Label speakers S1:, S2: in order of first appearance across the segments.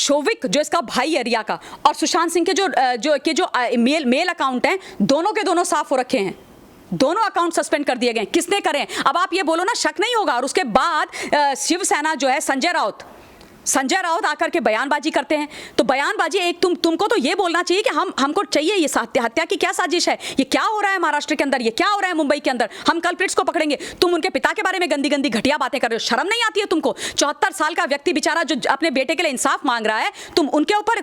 S1: शोविक जो इसका भाई है रिया का, और सुशांत सिंह के जो मेल अकाउंट हैं, दोनों के दोनों साफ हो रखे हैं। दोनों अकाउंट सस्पेंड कर दिए गए। किसने करें? अब आप ये बोलो ना, शक नहीं होगा। और उसके बाद शिवसेना जो है, संजय राउत आकर के बयानबाजी करते हैं। तो बयानबाजी एक तुमको तो ये बोलना चाहिए कि हमको चाहिए ये हत्या की क्या साजिश है, ये क्या हो रहा है महाराष्ट्र के अंदर, ये क्या हो रहा है मुंबई के अंदर, हम कल्प्रिट्स को पकड़ेंगे। तुम उनके पिता के बारे में गंदी गंदी घटिया बातें कर रहे हो। शर्म नहीं आती है तुमको? 74 साल का व्यक्ति बेचारा जो अपने बेटे के लिए इंसाफ मांग रहा है, तुम उनके ऊपर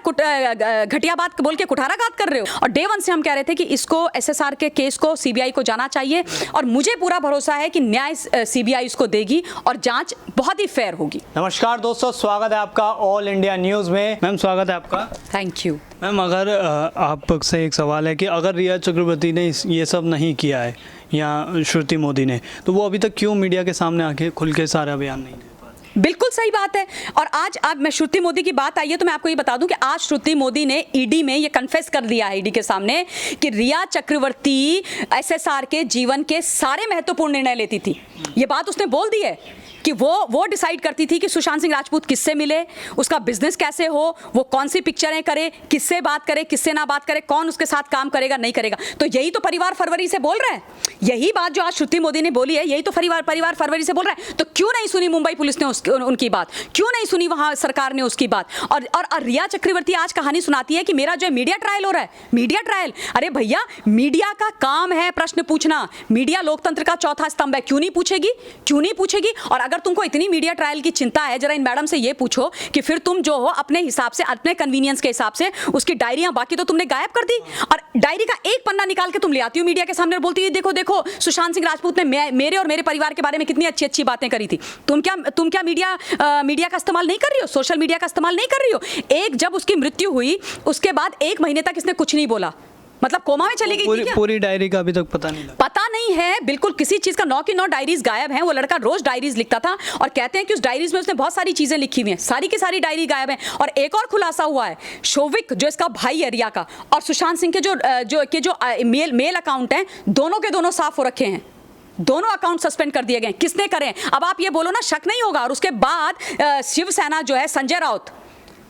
S1: घटिया बात बोल के कुठाराघात कर रहे हो। और डे वन से हम कह रहे थे कि इसको SSR के केस को CBI को जाना चाहिए, और मुझे पूरा भरोसा है कि न्याय CBI इसको देगी और जांच बहुत ही फेयर होगी।
S2: नमस्कार दोस्तों, स्वागत है आपका ऑल इंडिया न्यूज़ में। मैम स्वागत है आपका।
S1: थैंक यू
S2: मैम, अगर आपसे एक सवाल है कि अगर रिया चक्रवर्ती ने ये सब नहीं किया है या श्रुति मोदी ने, तो वो अभी तक क्यों मीडिया के सामने आके खुल के सारा बयान नहीं दे पा रहे?
S1: बिल्कुल सही बात है। और आज मैं श्रुति मोदी की बात आई है तो मैं आपको ये बता दूं कि आज श्रुति मोदी ने ईडी में ये कन्फेस कर दिया है, ईडी के सामने, कि रिया चक्रवर्ती SSR के जीवन के सारे महत्वपूर्ण निर्णय लेती थी। ये बात उसने बोल दी है कि वो डिसाइड करती थी कि सुशांत सिंह राजपूत किससे मिले, उसका बिजनेस कैसे हो, वो कौन सी पिक्चरें करे, किससे बात करे, किससे ना बात करे, कौन उसके साथ काम करेगा नहीं करेगा। तो यही तो परिवार फरवरी से बोल रहा है। यही बात जो आज श्रुति मोदी ने बोली है, यही तो परिवार फरवरी से बोल रहा है। तो क्यों नहीं सुनी मुंबई पुलिस ने उनकी बात? क्यों नहीं सुनी वहां सरकार ने उसकी बात? और रिया चक्रवर्ती आज कहानी सुनाती है कि मेरा जो मीडिया ट्रायल हो रहा है, मीडिया ट्रायल। अरे भैया, मीडिया का काम है प्रश्न पूछना। मीडिया लोकतंत्र का चौथा स्तंभ है। क्यों नहीं पूछेगी? और अगर तुमको इतनी मीडिया ट्रायल की चिंता है, जरा इन मैडम से ये पूछो कि फिर तुम जो हो अपने हिसाब से, अपने कन्वीनियंस के हिसाब से उसकी डायरियां बाकी तो तुमने गायब कर दी, और डायरी का एक पन्ना निकाल के तुम ले आती हो मीडिया के सामने और बोलती है देखो सुशांत सिंह राजपूत ने मेरे और मेरे परिवार के बारे में कितनी अच्छी बातें करी थी। तुम क्या मीडिया का इस्तेमाल नहीं कर रही हो? सोशल मीडिया का इस्तेमाल नहीं कर रही हो? जब उसकी मृत्यु हुई उसके बाद 1 महीने तक इसने कुछ नहीं बोला, मतलब कोमा में चली गई थी।
S2: पूरी डायरी का अभी तक पता नहीं
S1: है बिल्कुल किसी चीज का। 9 की 9 डायरीज गायब हैं। वो लड़का रोज डायरीज लिखता था और कहते हैं कि उस डायरीज में उसने बहुत सारी चीजें लिखी हुई हैं। सारी की सारी डायरी गायब है। और एक और खुलासा हुआ है, शोविक जो इसका भाई है रिया का, और सुशांत सिंह के जो मेल अकाउंट हैं, दोनों के दोनों साफ हो रखे हैं। दोनों अकाउंट सस्पेंड कर दिए गए। किसने करें? अब आप ये बोलो ना, शक नहीं होगा। और उसके बाद शिवसेना जो है,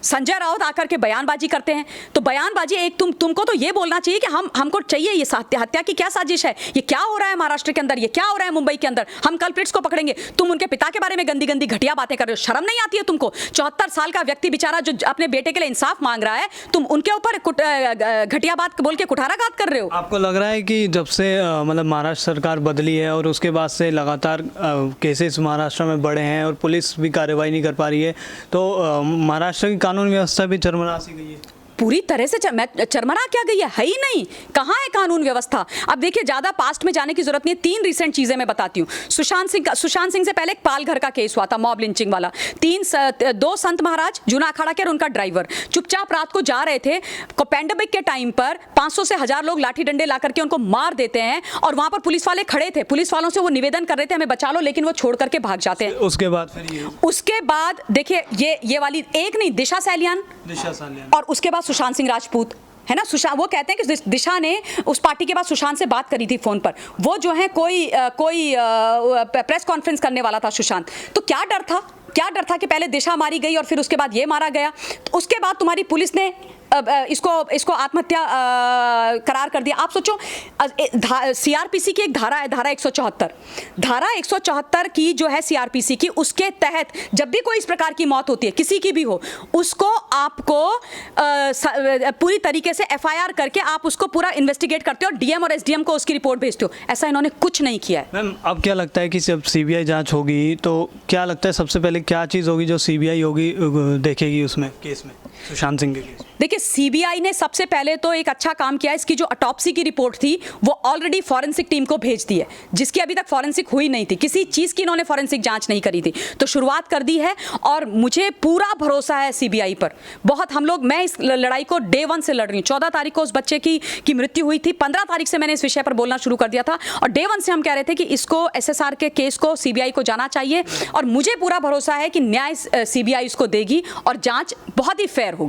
S1: संजय राउत आकर के बयानबाजी करते हैं। तो बयानबाजी एक तुमको तो ये बोलना चाहिए कि हमको चाहिए ये हत्या की क्या साजिश है, ये क्या हो रहा है महाराष्ट्र के अंदर, ये क्या हो रहा है मुंबई के अंदर, हम कल्प्रिट्स को पकड़ेंगे। तुम उनके पिता के बारे में गंदी गंदी घटिया बातें कर रहे हो। शर्म नहीं आती है तुमको? 74 साल का व्यक्ति बेचारा जो अपने बेटे के लिए इंसाफ मांग रहा है, तुम उनके ऊपर घटिया बात बोल के कुठाराघात कर रहे हो।
S2: आपको लग रहा है कि जब से मतलब महाराष्ट्र सरकार बदली है और उसके बाद से लगातार केसेस महाराष्ट्र में बढ़े हैं और पुलिस भी कार्रवाई नहीं कर पा रही है, तो महाराष्ट्र की कानून व्यवस्था भी चरमरा सी गई है?
S1: पूरी तरह से चरमरा क्या गई है ही नहीं। कहाँ है कानून व्यवस्था? अब देखिए, ज्यादा पास्ट में जाने की जरूरत नहीं है। 3 रिसेंट चीजें मैं बताती हूँ। सुशांत सिंह से पहले एक पालघर का केस हुआ था, मॉब लिंचिंग वाला। 2 संत महाराज, जूना अखाड़ा के और उनका ड्राइवर चुपचाप रात को जा रहे थे। पैंडेमिक के टाइम पर 500 से 1000 लोग लाठी डंडे ला करके उनको मार देते हैं, और वहां पर पुलिस वाले खड़े थे। पुलिस वालों से वो निवेदन कर रहे थे हमें बचा लो, लेकिन वो छोड़ करके भाग जाते हैं। उसके बाद देखिए, ये वाली एक नहीं, दिशा सैलियान, और उसके बाद सुशांत सिंह राजपूत है ना। वो कहते हैं कि दिशा ने उस पार्टी के बाद सुशांत से बात करी थी फोन पर। वो जो है कोई प्रेस कॉन्फ्रेंस करने वाला था सुशांत। तो क्या डर था कि पहले दिशा मारी गई और फिर उसके बाद ये मारा गया। तो उसके बाद तुम्हारी पुलिस ने इसको आत्महत्या करार कर दिया। आप सोचो, CRPC की एक धारा है, धारा 174 की जो है CRPC की, उसके तहत जब भी कोई इस प्रकार की मौत होती है, किसी की भी हो, उसको आपको पूरी तरीके से FIR करके आप उसको पूरा इन्वेस्टिगेट करते हो और DM और SDM को उसकी रिपोर्ट भेजते हो। ऐसा इन्होंने कुछ नहीं किया है।
S2: मैम, अब क्या लगता है कि जब CBI जांच होगी तो क्या लगता है सबसे पहले क्या चीज़ होगी जो CBI होगी देखेगी उसमें, केस में, सुशांत सिंह के केस?
S1: देखिए, CBI ने सबसे पहले तो एक अच्छा काम किया। इसकी जो ऑटोप्सी की रिपोर्ट थी वो ऑलरेडी फॉरेंसिक टीम को भेज दी है, जिसकी अभी तक फॉरेंसिक हुई नहीं थी। किसी चीज़ की इन्होंने फॉरेंसिक जांच नहीं करी थी, तो शुरुआत कर दी है। और मुझे पूरा भरोसा है CBI पर बहुत। मैं इस लड़ाई को डे 1 से लड़ रही हूँ। 14 तारीख को उस बच्चे की मृत्यु हुई थी। 15 तारीख से मैंने इस विषय पर बोलना शुरू कर दिया था, और डे 1 से हम कह रहे थे कि इसको SSR के केस को CBI को जाना चाहिए, और मुझे पूरा भरोसा है कि न्याय CBI इसको देगी और जाँच बहुत ही फेयर होगी।